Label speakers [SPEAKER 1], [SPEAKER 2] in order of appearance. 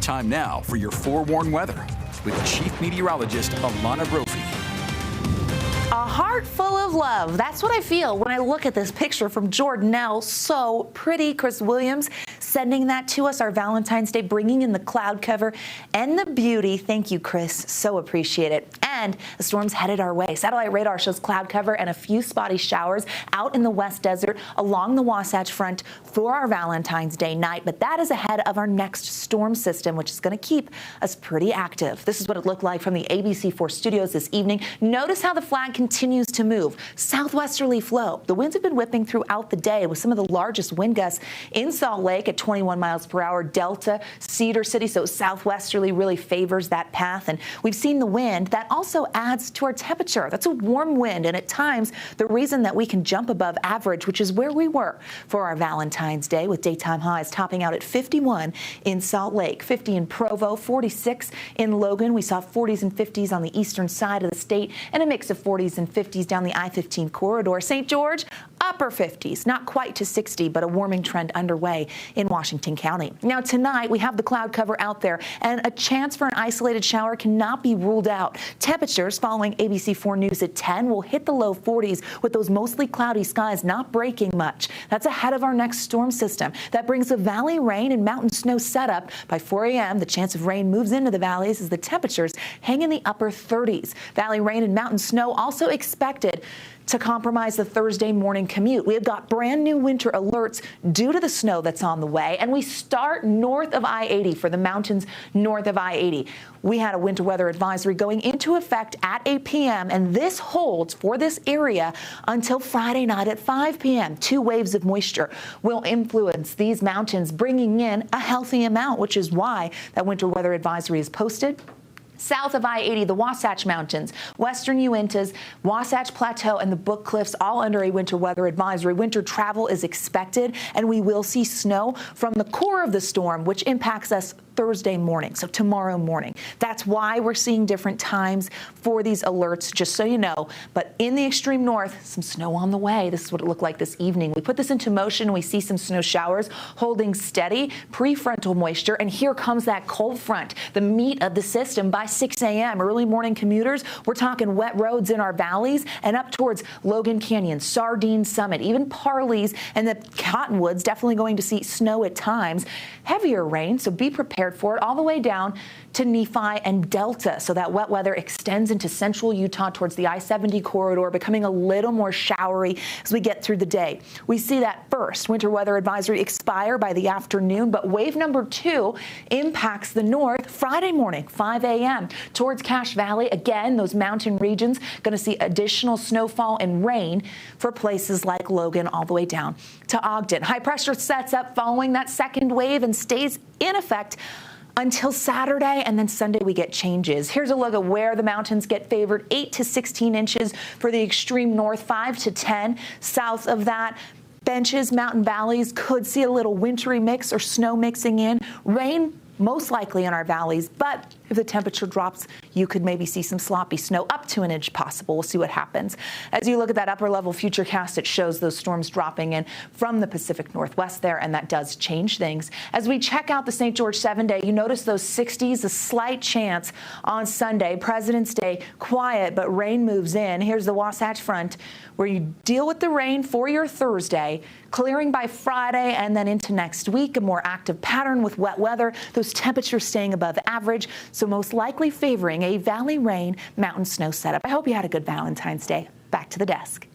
[SPEAKER 1] Time now for your forewarned weather with Chief Meteorologist Alana Brophy.
[SPEAKER 2] A heart full of love. That's what I feel when I look at this picture from Jordanelle. So pretty. Chris Williams sending that to us, our Valentine's Day, bringing in the cloud cover and the beauty. Thank you, Chris. So appreciate it. And the storm's headed our way. Satellite radar shows cloud cover and a few spotty showers out in the West Desert along the Wasatch Front for our Valentine's Day night. But that is ahead of our next storm system, which is going to keep us pretty active. This is what it looked like from the ABC4 studios this evening. Notice how the flag continues to move. Southwesterly flow. The winds have been whipping throughout the day with some of the largest wind gusts in Salt Lake at 21 miles per hour. Delta, Cedar City, so southwesterly really favors that path. And we've seen the wind that also adds to our temperature. That's a warm wind, and at times the reason that we can jump above average, which is where we were for our Valentine's Day, with daytime highs topping out at 51 in Salt Lake, 50 in Provo, 46 in Logan. We saw 40s and 50s on the eastern side of the state and a mix of 40s and 50s down the I-15 corridor. St. George, upper 50s, not quite to 60, but a warming trend underway in Washington County. Now tonight we have the cloud cover out there, and a chance for an isolated shower cannot be ruled out. Temperatures following ABC4 News at 10 will hit the low 40s with those mostly cloudy skies not breaking much. That's ahead of our next storm system. That brings a valley rain and mountain snow setup. By 4 a.m., the chance of rain moves into the valleys as the temperatures hang in the upper 30s. Valley rain and mountain snow also expected to compromise the Thursday morning commute. We have got brand new winter alerts due to the snow that's on the way, and we start north of I-80 for the mountains north of I-80. We had a winter weather advisory going into effect at 8 p.m., and this holds for this area until Friday night at 5 p.m. 2 waves of moisture will influence these mountains, bringing in a healthy amount, which is why that winter weather advisory is posted. South of I-80, the Wasatch Mountains, western Uintas, Wasatch Plateau, and the Book Cliffs all under a winter weather advisory. Winter travel is expected, and we will see snow from the core of the storm, which impacts us Thursday morning, so tomorrow morning. That's why we're seeing different times for these alerts, just so you know. But in the extreme north, some snow on the way. This is what it looked like this evening. We put this into motion. We see some snow showers holding steady, prefrontal moisture, and here comes that cold front, the meat of the system by 6 a.m. Early morning commuters, we're talking wet roads in our valleys and up towards Logan Canyon, Sardine Summit, even Parleys and the Cottonwoods definitely going to see snow at times. Heavier rain, so be prepared for it, all the way down to Nephi and Delta. So that wet weather extends into central Utah towards the I-70 corridor, becoming a little more showery as we get through the day. We see that first winter weather advisory expire by the afternoon, but wave number 2 impacts the north Friday morning, 5 a.m. towards Cache Valley. Again, those mountain regions going to see additional snowfall and rain for places like Logan all the way down to Ogden. High pressure sets up following that second wave and stays in effect until Saturday, and then Sunday we get changes. Here's a look at where the mountains get favored. 8 to 16 inches for the extreme north, 5 to 10 south of that. Benches, mountain valleys could see a little wintry mix or snow mixing in. Rain most likely in our valleys, but if the temperature drops, you could maybe see some sloppy snow, up to an inch possible. We'll see what happens. As you look at that upper level future cast, it shows those storms dropping in from the Pacific Northwest there, and that does change things. As we check out the St. George 7-day, you notice those 60s, a slight chance on Sunday. President's Day, quiet, but rain moves in. Here's the Wasatch Front, where you deal with the rain for your Thursday, clearing by Friday and then into next week. A more active pattern with wet weather, those temperatures staying above average, so most likely favoring a valley rain, mountain snow setup. I hope you had a good Valentine's Day. Back to the desk.